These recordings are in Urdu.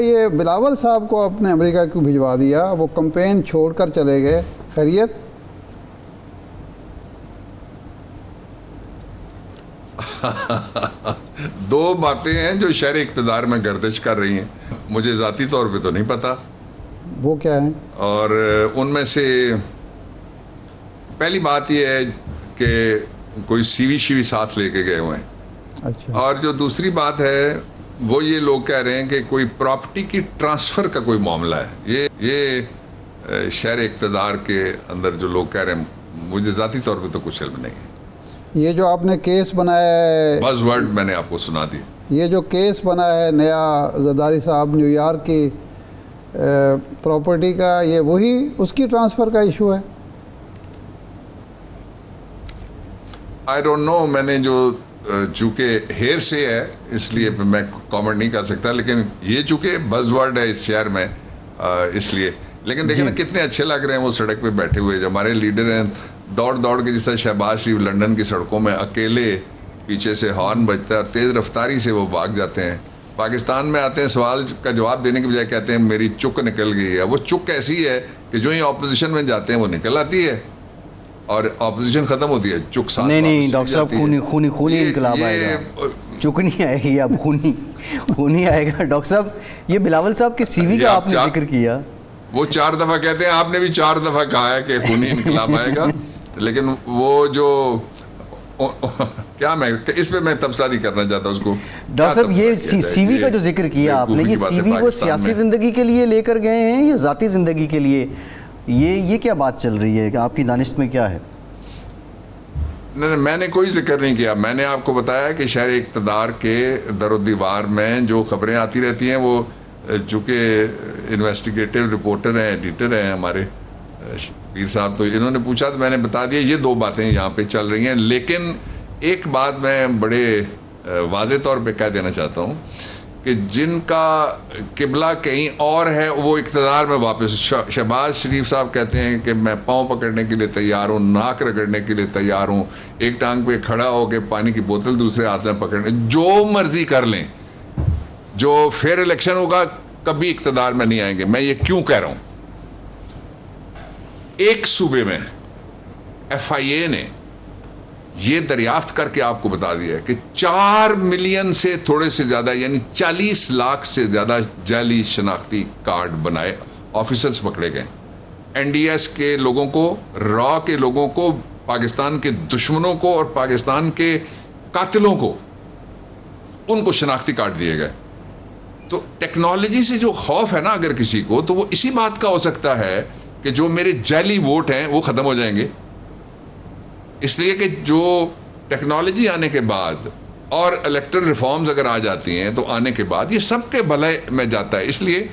یہ بلاول صاحب کو آپ نے امریکہ کیوں بھجوا دیا؟ وہ کمپین چھوڑ کر چلے گئے، خیریت؟ دو باتیں ہیں جو شہر اقتدار میں گردش کر رہی ہیں، مجھے ذاتی طور پہ تو نہیں پتا وہ کیا ہیں؟ اور ان میں سے پہلی بات یہ ہے کہ کوئی سی وی ساتھ لے کے گئے ہوئے ہیں، اچھا، اور جو دوسری بات ہے وہ یہ لوگ کہہ رہے ہیں کہ کوئی پراپرٹی کی ٹرانسفر کا کوئی معاملہ ہے۔ یہ شہر اقتدار کے اندر جو لوگ کہہ رہے ہیں، مجھے ذاتی طور پہ تو کچھ علم نہیں ہے۔ یہ جو آپ نے کیس بنایا ہے، بز ورڈ میں نے آپ کو سنا دی، یہ جو کیس بنا ہے نیا زرداری صاحب نیو یارک کی پراپرٹی کا، یہ وہی اس کی ٹرانسفر کا ایشو ہے؟ آئی ڈونٹ نو، میں نے جو چونکہ ہیر سے ہے اس لیے میں کامنٹ نہیں کر سکتا، لیکن یہ چونکہ بز ورڈ ہے اس شہر میں اس لیے۔ لیکن دیکھیں نا کتنے اچھے لگ رہے ہیں وہ سڑک پہ بیٹھے ہوئے، جو ہمارے لیڈر ہیں دوڑ کے، جس طرح شہباز شریف لندن کی سڑکوں میں اکیلے پیچھے سے ہارن بجتا ہے اور تیز رفتاری سے وہ بھاگ جاتے ہیں۔ پاکستان میں آتے ہیں، سوال کا جواب دینے کے بجائے کہتے ہیں میری چک نکل گئی ہے۔ وہ چک ایسی ہے کہ جو ہی اپوزیشن میں جاتے ہیں وہ نکل آتی ہے اور اپوزیشن ختم ہوتی ہے، چک ساتھ نہیں ڈاکٹر صاحب، خونی انقلاب آئے گا، چک نہیں آئے گی، اب خونی آئے گا۔ ڈاکٹر صاحب، یہ بلاول صاحب کے سی وی کا آپ نے ذکر کیا، وہ 4 دفعہ کہتے ہیں، آپ نے بھی 4 دفعہ کہا ہے کہ خونی انقلاب آئے گا، لیکن وہ جو کیا، میں اس پہ میں تبصرہ نہیں کرنا چاہتا اس کو۔ ڈاکٹر صاحب، یہ سی وی کا جو ذکر کیا آپ نے، یہ سی وی وہ سیاسی زندگی کے لیے لے کر گئے ہیں یا ذاتی زندگی کے لیے؟ یہ کیا بات چل رہی ہے کہ آپ کی دانش میں کیا ہے؟ نہیں، میں نے کوئی ذکر نہیں کیا، میں نے آپ کو بتایا کہ شہر اقتدار کے در و دیوار میں جو خبریں آتی رہتی ہیں، وہ چونکہ انویسٹیگیٹو رپورٹر ہیں، ایڈیٹر ہیں ہمارے پیر صاحب، تو انہوں نے پوچھا تو میں نے بتا دیا۔ یہ 2 باتیں یہاں پہ چل رہی ہیں، لیکن ایک بات میں بڑے واضح طور پہ کہہ دینا چاہتا ہوں کہ جن کا قبلہ کہیں اور ہے وہ اقتدار میں واپس۔ شہباز شریف صاحب کہتے ہیں کہ میں پاؤں پکڑنے کے لیے تیار ہوں، ناک رگڑنے کے لیے تیار ہوں، ایک ٹانگ پہ کھڑا ہو کے پانی کی بوتل دوسرے ہاتھ میں پکڑنے، جو مرضی کر لیں، جو فیئر الیکشن ہوگا کبھی اقتدار میں نہیں آئیں گے۔ میں یہ کیوں کہہ رہا ہوں؟ ایک صوبے میں ایف آئی اے نے یہ دریافت کر کے آپ کو بتا دیا ہے کہ 4 ملین سے تھوڑے سے زیادہ، یعنی 40 لاکھ سے زیادہ جعلی شناختی کارڈ بنائے، آفیسرز پکڑے گئے، این ڈی ایس کے لوگوں کو، را کے لوگوں کو، پاکستان کے دشمنوں کو اور پاکستان کے قاتلوں کو، ان کو شناختی کارڈ دیے گئے۔ تو ٹیکنالوجی سے جو خوف ہے نا اگر کسی کو، تو وہ اسی بات کا ہو سکتا ہے کہ جو میرے جعلی ووٹ ہیں وہ ختم ہو جائیں گے، اس لیے کہ جو ٹیکنالوجی آنے کے بعد اور الیکٹرل ریفارمز اگر آ جاتی ہیں تو آنے کے بعد یہ سب کے بھلے میں جاتا ہے، اس لیے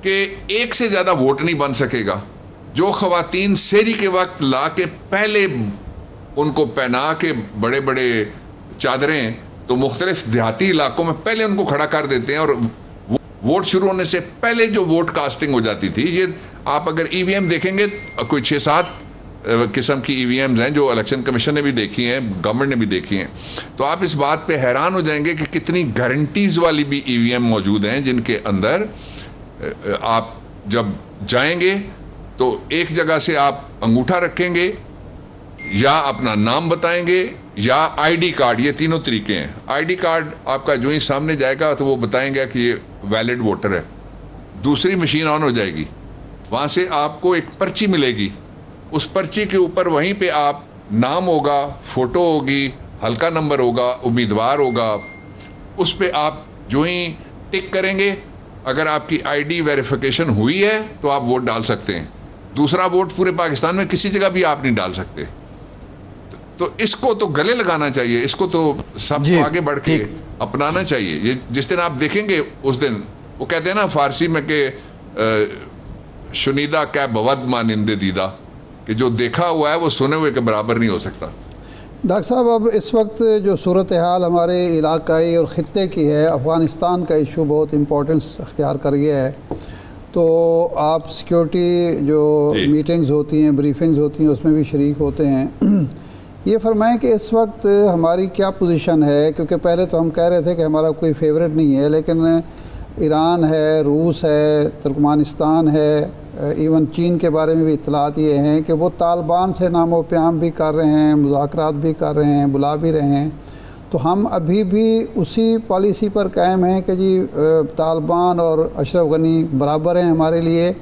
کہ ایک سے زیادہ ووٹ نہیں بن سکے گا۔ جو خواتین سحری کے وقت لا کے پہلے ان کو پہنا کے بڑے بڑے چادریں، تو مختلف دیہاتی علاقوں میں پہلے ان کو کھڑا کر دیتے ہیں، اور ووٹ شروع ہونے سے پہلے جو ووٹ کاسٹنگ ہو جاتی تھی، یہ آپ اگر ای وی ایم دیکھیں گے، کوئی 6-7 قسم کی ای وی ایمز ہیں جو الیکشن کمیشن نے بھی دیکھی ہیں، گورنمنٹ نے بھی دیکھی ہیں، تو آپ اس بات پہ حیران ہو جائیں گے کہ کتنی گارنٹیز والی بھی ای وی ایم موجود ہیں، جن کے اندر آپ جب جائیں گے تو ایک جگہ سے آپ انگوٹھا رکھیں گے، یا اپنا نام بتائیں گے، یا آئی ڈی کارڈ، یہ تینوں طریقے ہیں۔ آئی ڈی کارڈ آپ کا جو ہی سامنے جائے گا تو وہ بتائیں گے کہ یہ ویلڈ ووٹر ہے، دوسری مشین آن ہو جائے گی، وہاں سے آپ کو ایک پرچی ملے گی، اس پرچی کے اوپر وہیں پہ آپ نام ہوگا، فوٹو ہوگی، حلقہ نمبر ہوگا، امیدوار ہوگا، اس پہ آپ جو ہی ٹک کریں گے، اگر آپ کی آئی ڈی ویریفیکیشن ہوئی ہے تو آپ ووٹ ڈال سکتے ہیں۔ دوسرا ووٹ پورے پاکستان میں کسی جگہ بھی آپ نہیں ڈال سکتے۔ تو اس کو تو گلے لگانا چاہیے، اس کو تو سب کو آگے بڑھ کے اپنانا چاہیے۔ یہ جس دن آپ دیکھیں گے اس دن، وہ کہتے ہیں نا فارسی میں کہ شنیدہ کیا بود مانند دیدہ، کہ جو دیکھا ہوا ہے وہ سنے ہوئے کے برابر نہیں ہو سکتا۔ ڈاکٹر صاحب، اب اس وقت جو صورتحال ہمارے علاقائی اور خطے کی ہے، افغانستان کا ایشو بہت امپورٹنس اختیار کر گیا ہے، تو آپ سیکیورٹی جو میٹنگز ہوتی ہیں، بریفنگز ہوتی ہیں، اس میں بھی شریک ہوتے ہیں۔ یہ فرمائیں کہ اس وقت ہماری کیا پوزیشن ہے، کیونکہ پہلے تو ہم کہہ رہے تھے کہ ہمارا کوئی فیورٹ نہیں ہے، لیکن ایران ہے، روس ہے، ترکمانستان ہے، ایون چین کے بارے میں بھی اطلاعات یہ ہیں کہ وہ طالبان سے نام و پیام بھی کر رہے ہیں، مذاکرات بھی کر رہے ہیں، بلا بھی رہے ہیں. تو ہم ابھی بھی اسی پالیسی پر قائم ہیں کہ جی طالبان اور اشرف غنی برابر ہیں ہمارے لیے،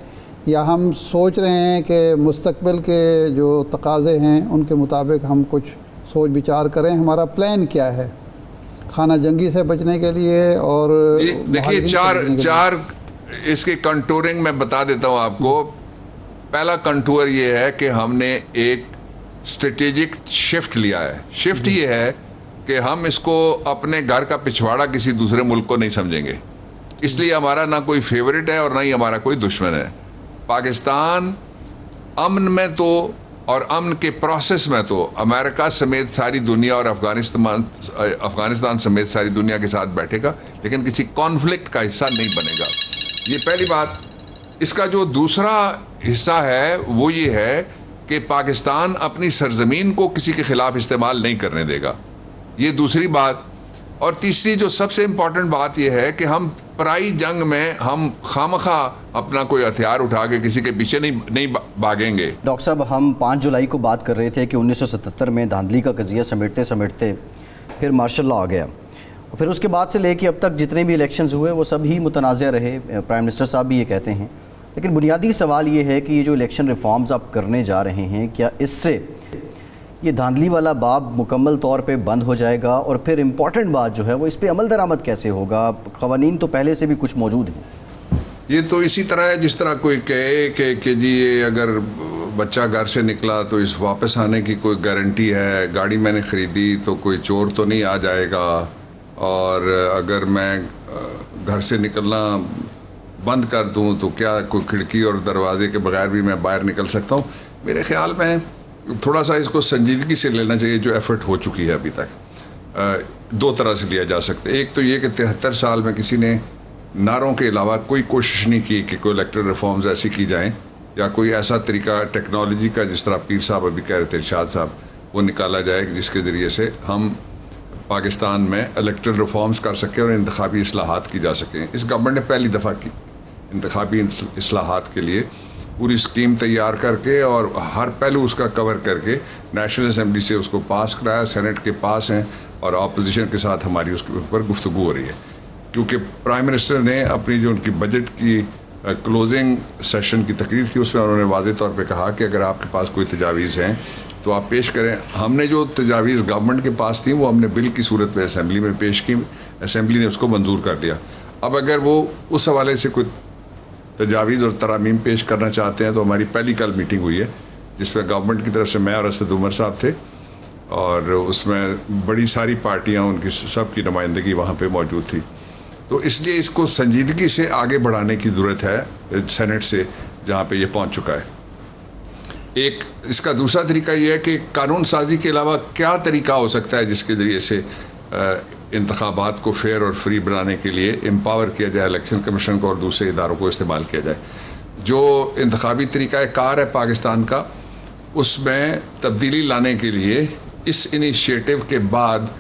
یا ہم سوچ رہے ہیں کہ مستقبل کے جو تقاضے ہیں ان کے مطابق ہم کچھ سوچ بچار کریں؟ ہمارا پلان کیا ہے خانہ جنگی سے بچنے کے لیے؟ اور دیکھیے چار اس کی کنٹورنگ میں بتا دیتا ہوں آپ کو. پہلا کنٹور یہ ہے کہ ہم نے ایک اسٹریٹجک شفٹ لیا ہے. شفٹ یہ ہے کہ ہم اس کو اپنے گھر کا پچھواڑا کسی دوسرے ملک کو نہیں سمجھیں گے. اس لیے ہمارا نہ کوئی فیورٹ ہے اور نہ ہی ہمارا کوئی دشمن ہے. پاکستان امن میں تو اور امن کے پروسیس میں تو امریکہ سمیت ساری دنیا اور افغانستان سمیت ساری دنیا کے ساتھ بیٹھے گا، لیکن کسی کانفلکٹ کا حصہ نہیں بنے گا. یہ پہلی بات. اس کا جو دوسرا حصہ ہے وہ یہ ہے کہ پاکستان اپنی سرزمین کو کسی کے خلاف استعمال نہیں کرنے دے گا. یہ دوسری بات. اور تیسری جو سب سے امپورٹنٹ بات یہ ہے کہ ہم پرائی جنگ میں ہم خامخواہ اپنا کوئی ہتھیار اٹھا کے کسی کے پیچھے نہیں بھاگیں گے. ڈاکٹر صاحب، ہم 5 جولائی کو بات کر رہے تھے کہ 1977 میں دھاندلی کا قضیہ سمیٹتے پھر مارشل لاء آ گیا، پھر اس کے بعد سے لے کے اب تک جتنے بھی الیکشنز ہوئے وہ سب ہی متنازع رہے. پرائم منسٹر صاحب بھی یہ کہتے ہیں. لیکن بنیادی سوال یہ ہے کہ یہ جو الیکشن ریفارمز آپ کرنے جا رہے ہیں، کیا اس سے یہ دھاندلی والا باب مکمل طور پہ بند ہو جائے گا؟ اور پھر امپورٹنٹ بات جو ہے وہ اس پہ عمل درآمد کیسے ہوگا؟ قوانین تو پہلے سے بھی کچھ موجود ہیں. یہ تو اسی طرح ہے جس طرح کوئی کہے کہ جی اگر بچہ گھر سے نکلا تو اس واپس آنے کی کوئی گارنٹی ہے، گاڑی میں نے خریدی تو کوئی چور تو نہیں آ جائے گا، اور اگر میں گھر سے نکلنا بند کر دوں تو کیا کوئی کھڑکی اور دروازے کے بغیر بھی میں باہر نکل سکتا ہوں؟ میرے خیال میں تھوڑا سا اس کو سنجیدگی سے لینا چاہیے. جو ایفرٹ ہو چکی ہے ابھی تک دو طرح سے لیا جا سکتا ہے. ایک تو یہ کہ 73 سال میں کسی نے نعروں کے علاوہ کوئی کوشش نہیں کی کہ کوئی الیکٹرل ریفارمز ایسی کی جائیں، یا کوئی ایسا طریقہ ٹیکنالوجی کا، جس طرح پیر صاحب ابھی کہہ رہے تھے، ارشاد صاحب، وہ نکالا جائے جس کے ذریعے سے ہم پاکستان میں الیکٹرل ریفارمز کر سکیں اور انتخابی اصلاحات کی جا سکیں. اس گورنمنٹ نے پہلی دفعہ کی انتخابی اصلاحات کے لیے پوری اسکیم تیار کر کے اور ہر پہلو اس کا کور کر کے نیشنل اسمبلی سے اس کو پاس کرایا. سینٹ کے پاس ہیں اور اپوزیشن کے ساتھ ہماری اس کے اوپر گفتگو ہو رہی ہے، کیونکہ پرائم منسٹر نے اپنی جو ان کی بجٹ کی کلوزنگ سیشن کی تقریر تھی اس میں انہوں نے واضح طور پہ کہا کہ اگر آپ کے پاس کوئی تجاویز ہیں تو آپ پیش کریں. ہم نے جو تجاویز گورنمنٹ کے پاس تھیں وہ ہم نے بل کی صورت میں اسمبلی میں پیش کی، اسمبلی نے اس کو منظور کر لیا. اب اگر وہ اس حوالے سے کوئی تجاویز اور ترامیم پیش کرنا چاہتے ہیں تو ہماری پہلی کل میٹنگ ہوئی ہے جس میں گورنمنٹ کی طرف سے میں اور اسد عمر صاحب تھے، اور اس میں بڑی ساری پارٹیاں، ان کی سب کی نمائندگی وہاں پہ موجود تھی. تو اس لیے اس کو سنجیدگی سے آگے بڑھانے کی ضرورت ہے سینٹ سے، جہاں پہ یہ پہنچ چکا ہے. ایک اس کا دوسرا طریقہ یہ ہے کہ قانون سازی کے علاوہ کیا طریقہ ہو سکتا ہے جس کے ذریعے سے انتخابات کو فیئر اور فری بنانے کے لیے امپاور کیا جائے الیکشن کمیشن کو اور دوسرے اداروں کو استعمال کیا جائے. جو انتخابی طریقہ کار ہے پاکستان کا، اس میں تبدیلی لانے کے لیے اس انیشیٹو کے بعد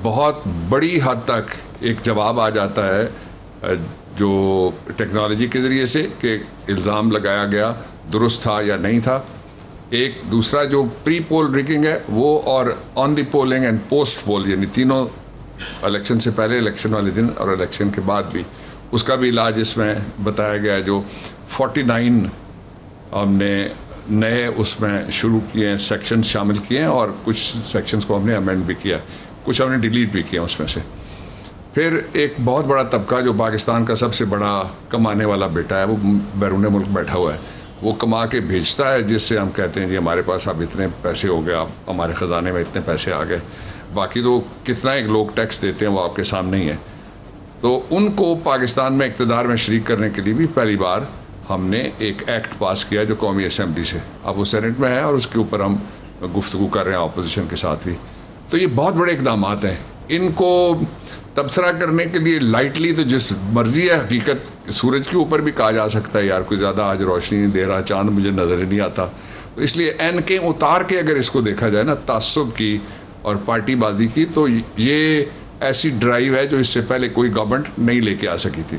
بہت بڑی حد تک ایک جواب آ جاتا ہے جو ٹیکنالوجی کے ذریعے سے کہ الزام لگایا گیا درست تھا یا نہیں تھا. ایک دوسرا جو پری پول ریگنگ ہے وہ، اور آن دی پولنگ اینڈ پوسٹ پول، یعنی تینوں، الیکشن سے پہلے، الیکشن والے دن اور الیکشن کے بعد بھی، اس کا بھی علاج اس میں بتایا گیا ہے. جو 49 ہم نے نئے اس میں شروع کیے ہیں، سیکشن شامل کیے ہیں، اور کچھ سیکشنز کو ہم نے امینڈ بھی کیا، کچھ ہم نے ڈیلیٹ بھی کیا اس میں سے. پھر ایک بہت بڑا طبقہ جو پاکستان کا سب سے بڑا کمانے والا بیٹا ہے، وہ بیرون ملک بیٹھا ہوا ہے، وہ کما کے بھیجتا ہے، جس سے ہم کہتے ہیں جی ہمارے پاس اب اتنے پیسے ہو گئے، اب ہمارے خزانے میں اتنے پیسے آ گئے. باقی تو کتنا ایک لوگ ٹیکس دیتے ہیں وہ آپ کے سامنے ہی ہے. تو ان کو پاکستان میں اقتدار میں شریک کرنے کے لیے بھی پہلی بار ہم نے ایک ایکٹ پاس کیا جو قومی اسمبلی سے، اب وہ سینٹ میں ہے اور اس کے اوپر ہم گفتگو کر رہے ہیں اپوزیشن کے ساتھ بھی. تو یہ بہت بڑے اقدامات ہیں. ان کو تبصرہ کرنے کے لیے لائٹلی تو جس مرضی ہے، حقیقت سورج کے اوپر بھی کہا جا سکتا ہے یار کوئی زیادہ آج روشنی نہیں دے رہا، چاند مجھے نظر ہی نہیں آتا. تو اس لیے این کے اتار کے اگر اس کو دیکھا جائے نا، تعصب کی اور پارٹی بازی کی، تو یہ ایسی ڈرائیو ہے جو اس سے پہلے کوئی گورنمنٹ نہیں لے کے آ سکی تھی.